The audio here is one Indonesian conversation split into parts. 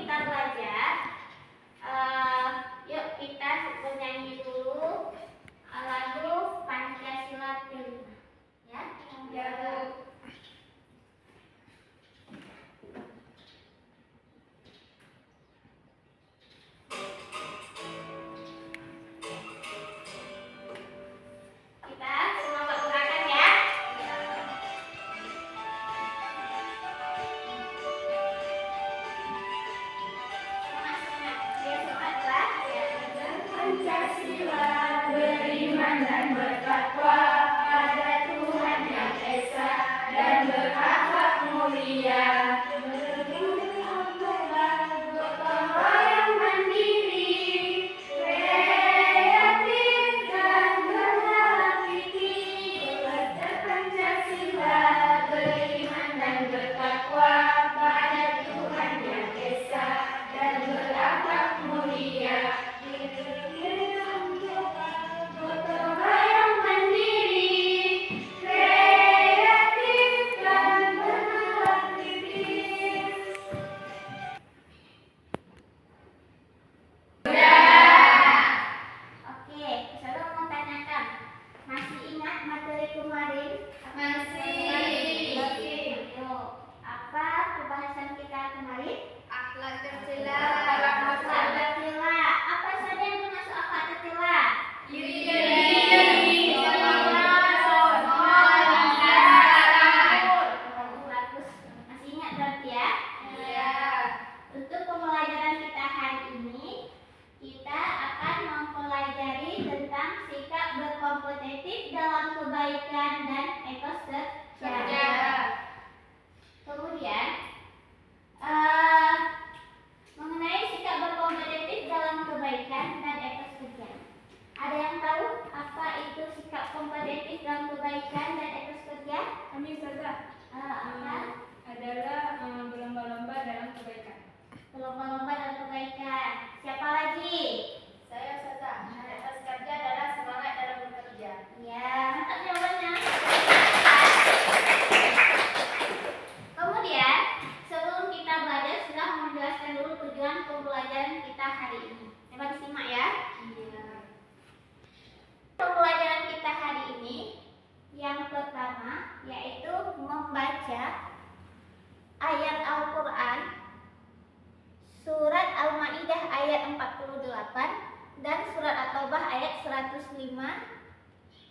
kita belajar, yuk kita bernyanyi dulu lagu Pancasila kelima, ya. Ya, Bu. Kita semua bergerakan ya. Semangat, biar semangat ya. Pancasila beriman dan bertakwa pada Tuhan Yang Esa dan berakhlak mulia. Gotong royong mandiri, kreatif dan berhati. Belajar Pancasila beriman dan bertakwa pada Tuhan Yang Esa dan berakhlak mulia. Gotong royong mandiri, kreatif dan bernalar kritis. Oke, saya mau tanyakan, masih ingat materi kemarin? Masih. Yuk, apa pembahasan kita kemarin? Akhlak tercela. Akhlak tercela. Apa saja yang termasuk akhlak tercela? Bagus. Masih ingat berarti ya? Untuk pembelajaran kita hari ini, kita akan mempelajari tentang sikap berkompetitif dalam kebaikan dan etos kerja. Kemudian, mengenai sikap berkompetitif dalam kebaikan dan etos kerja. Ada yang tahu apa itu sikap kompetitif dalam kebaikan dan etos kerja? Kami Ustazah Apa? adalah berlomba-lomba dalam kebaikan. Berlomba-lomba dalam kebaikan. Siapa lagi? Saya Ustazah. Etos kerja adalah semangat dalam bekerja. Ya, mantap jawabannya. Kemudian, sebelum kita belajar, sudah menjelaskan dulu tujuan pembelajaran kita hari ini. Coba disimak ya. Pembelajaran kita hari ini yang pertama yaitu membaca ayat Al-Quran surat Al-Maidah ayat 48 dan surat At-Taubah ayat 105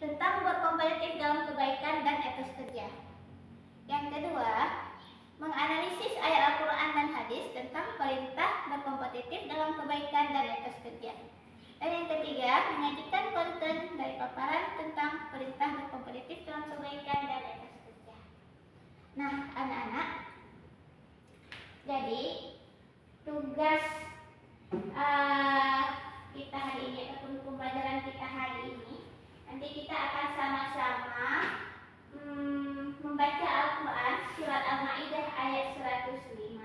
tentang berkompetitif dalam kebaikan dan etos kerja. Yang kedua, menganalisis ayat Al-Quran dan hadis tentang perintah berkompetitif dalam kebaikan dan etos kerja. Dan yang ketiga, menyajikan konten dari paparan tentang perintah berkompetitif dalam kebaikan dan etos kerja. Nah, anak-anak, jadi tugas kita hari ini ataupun pembelajaran kita hari ini, nanti kita akan sama-sama membaca Al-Quran surat Al-Maidah ayat 105,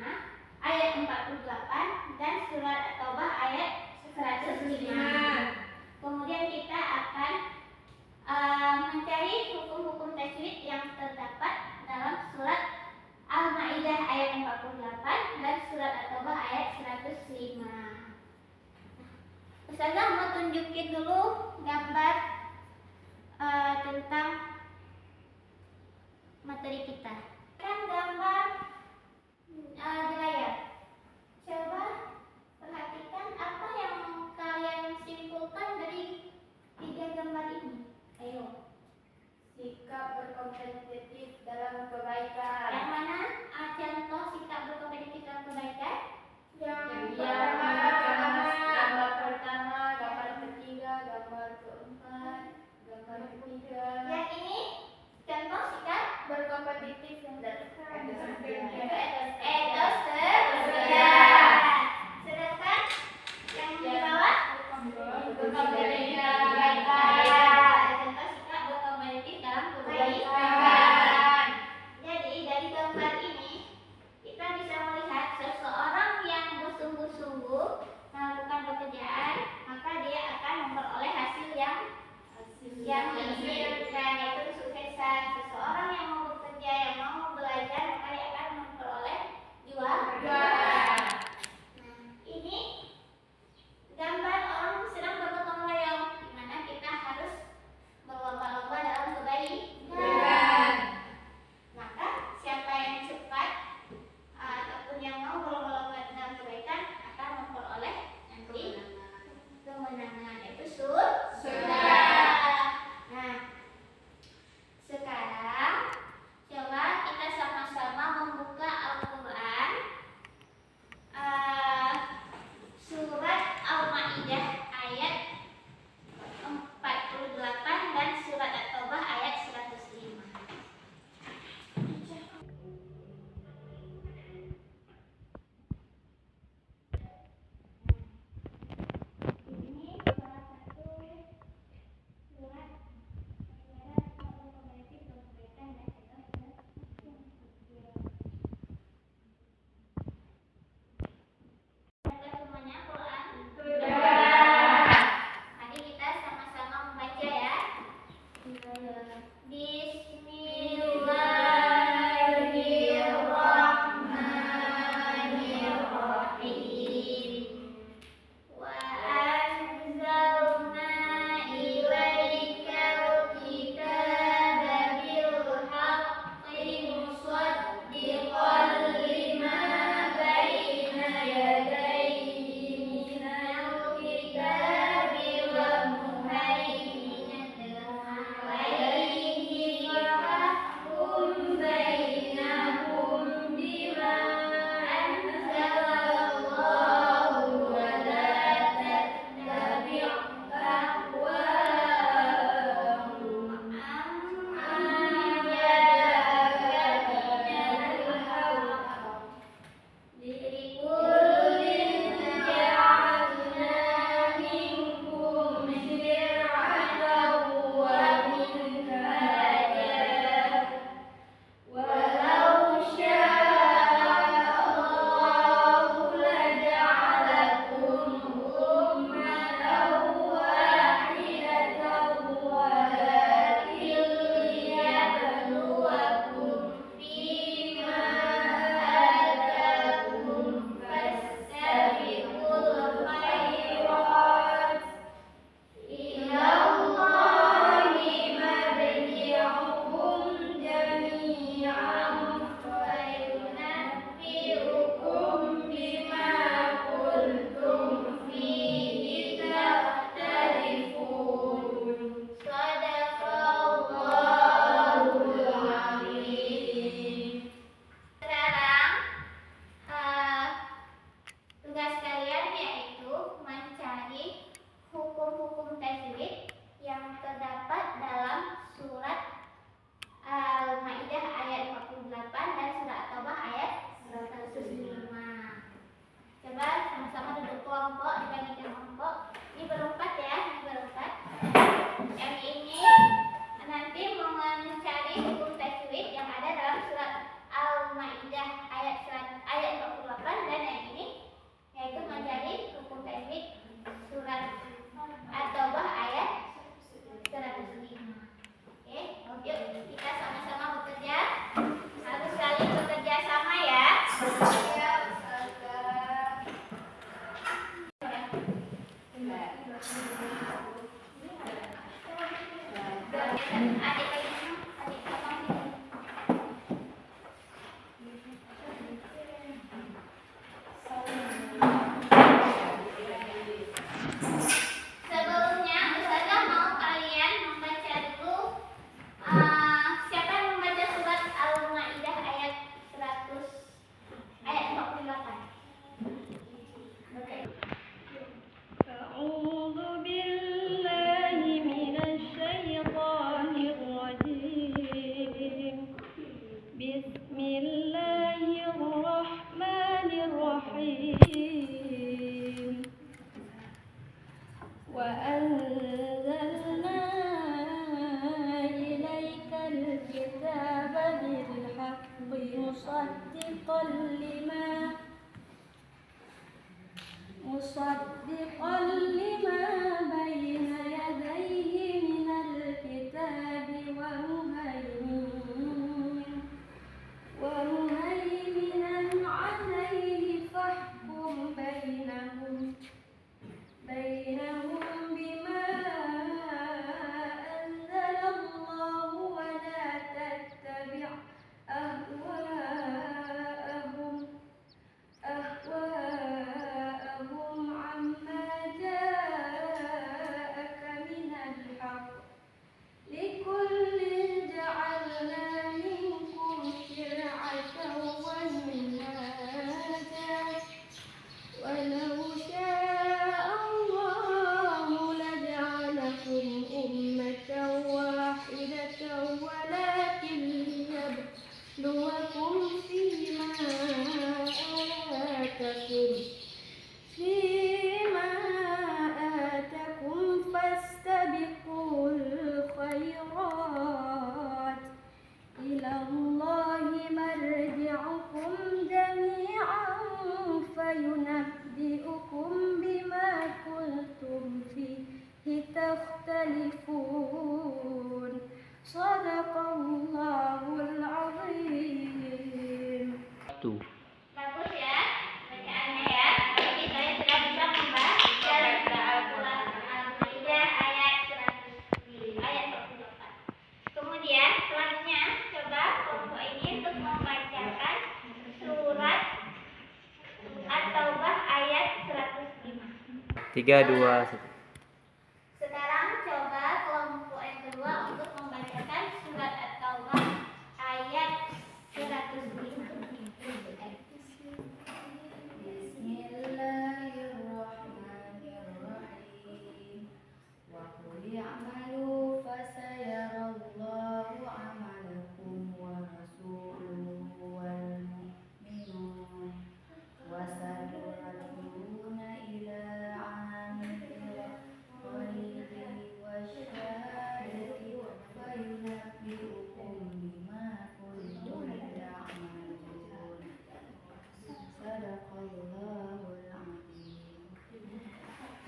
ayat 48 dan surat At-Taubah ayat 105. Kemudian kita akan mencari hukum-hukum tajwid yang terdapat dalam surat Al-Maidah ayat 48 dan surat At-Taubah ayat 105. Ustazah mau tunjukin dulu gambar tentang materi kita. Kan gambar di layar. Coba perhatikan apa yang kalian simpulkan dari tiga gambar ini. Ayo. Sikap berkompetitif dalam kebaikan. Yang mana contoh sikap berkompetitif dalam kebaikan? Gambar pertama, gambar ketiga, gambar keempat, gambar ketiga. Yang ini contoh sikap Berkompetitif dan etos kerja. etos kerja. Adik lagi, adik abang sini. Sebelumnya, Ustazah mau kalian membaca dulu. Siapa yang membaca surat Al-Maidah ayat 48? Oke. أعوذ بالله من الشيطان الرجيم بسم الله الرحمن الرحيم وأنزلنا إليك الكتاب بالحق مصدقا لما بين يديه من الكتاب ومهيمنا عليه فاحكم بينهم بما أنزل الله ولا تتبع أهواءهم عما جاءك من الحق لكل جعلنا منكم شرعة ومنهاجا ولو شاء الله لجعلكم أمة واحدة ولكن ليبلوكم فيما آتاكم فاستبقوا الخيرات إلى الله مرجعكم جميعا فينبئكم بما كنتم فيه تختلفون صدق الله العظيم. Bagus ya bacaannya ya. Jadi kalian sudah bisa membaca Al-Maidah ayat 48. Kemudian selanjutnya coba kelompok ini untuk membacakan surat At-Taubah ayat 105. 3, 2, 1. Sekarang coba kelompok yang kedua untuk membacakan surat At-Taubah ayat 105. Bismillahirrahmanirrahim. Wa qul i'malu fasayarallahu 'amalakum wa rasuluhu wal mu'minun wa saturraduna ila 'alimil ghaibi wasyahadati fayunabbi'ukum bima kuntum ta'malun. Sadaqallahul azim.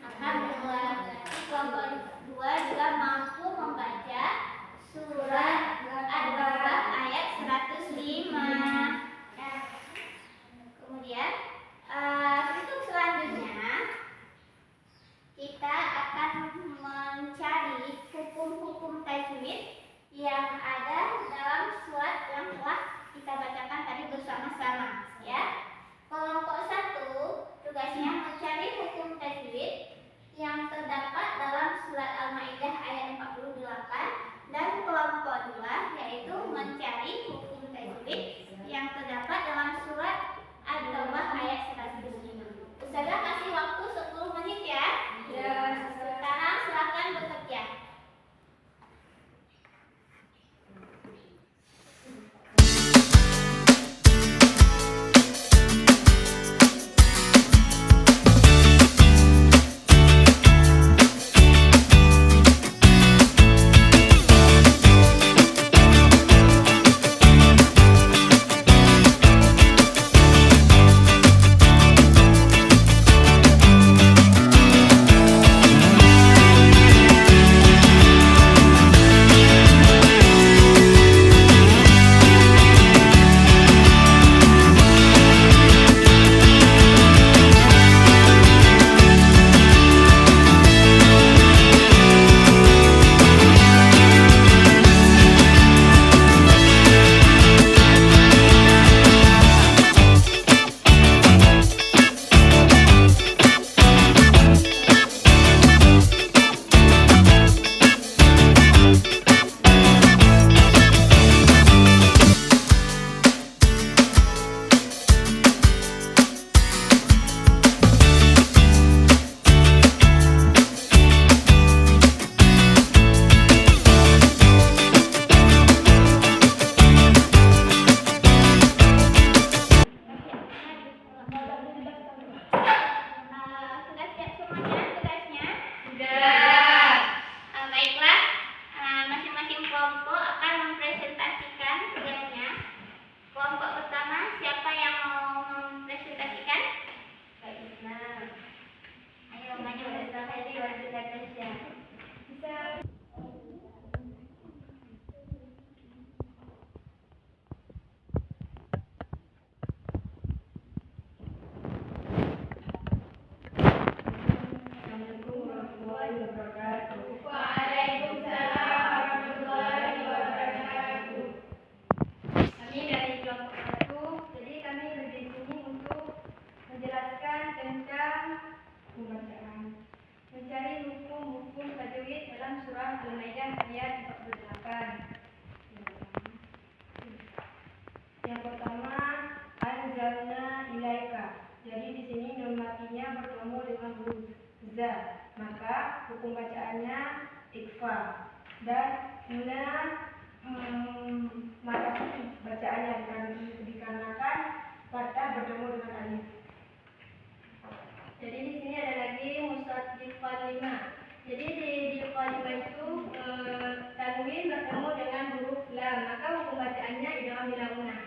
Alhamdulillah, kelompok kedua juga mampu membaca surat At-Taubah ayat 105. Kemudian untuk selanjutnya kita akan mencari hukum-hukum tajwid yang ada dalam surat yang telah kita bacakan tadi bersama-sama ya. Kelompok 1 tugasnya mencari hukum tajwid yang terdapat dalam surat Al-Maidah ayat 48 dan kelompok 2 yaitu mencari hukum tajwid yang terdapat dalam surat At-Taubah ayat 105. Ustazah kasih waktu 10 menit ya. Sekarang silakan bekerja. mimatinya bertemu dengan huruf za, maka hukum bacaannya ikfa. Dan huna marasi bacaannya dikarenakan fathah bertemu dengan alif. Jadi di sini ada lagi musad di kalimah. Jadi di kalimah itu tanwin bertemu dengan huruf lam, maka hukum bacaannya idgham bilamunah.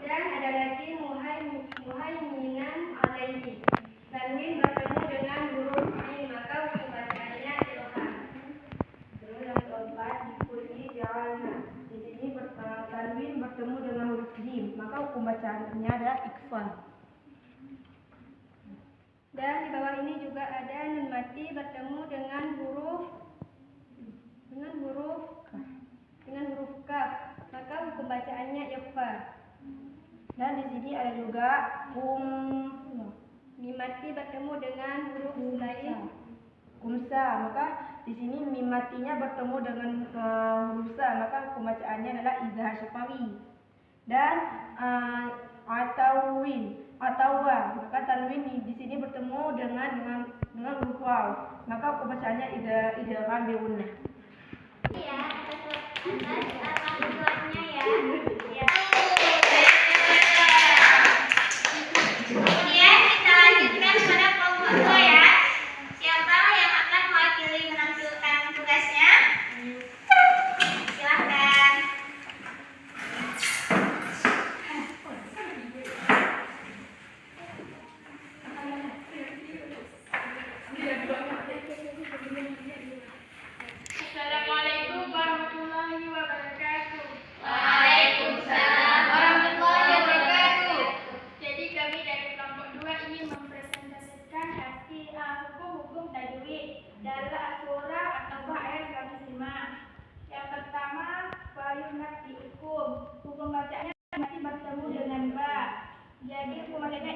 Dan ada lagi muhaiminan alaihi. Tanwin bertemu dengan huruf mim, maka hukum bacaannya ilham. Terus yang keempat kulli ja'alna. Di sini tanwin bertemu dengan huruf jim, maka hukum bacaannya adalah ikfal. Dan di bawah ini juga ada nun mati bertemu dengan huruf kaf, maka hukum bacaannya ikhfa. Dan di sini ada juga mim mati bertemu dengan huruf lain kumsa, maka di sini mim matinya bertemu dengan huruf sa, maka hukum bacaannya adalah izhar syafawi. Dan atauwa, maka tanwin di sini bertemu dengan huruf waw, maka hukum bacaannya idgham bi gunnah. Ya, atas suratnya ya. Ya. Kemudian kita lanjutkan pada kelompok 2 ya. Siapa yang akan mewakili menampilkan tugasnya? Silahkan. Assalamualaikum warahmatullahi wabarakatuh. Waalaikumsalam warahmatullahi wabarakatuh. Jadi kami dari kelompok 2 ingin mempresentasikan hasil hukum-hukum tajwid dalam surah atau ayat 105. Yang pertama, wayunat dihukum. Hukum bacaannya masih bertemu dengan ba. Jadi hukum bacanya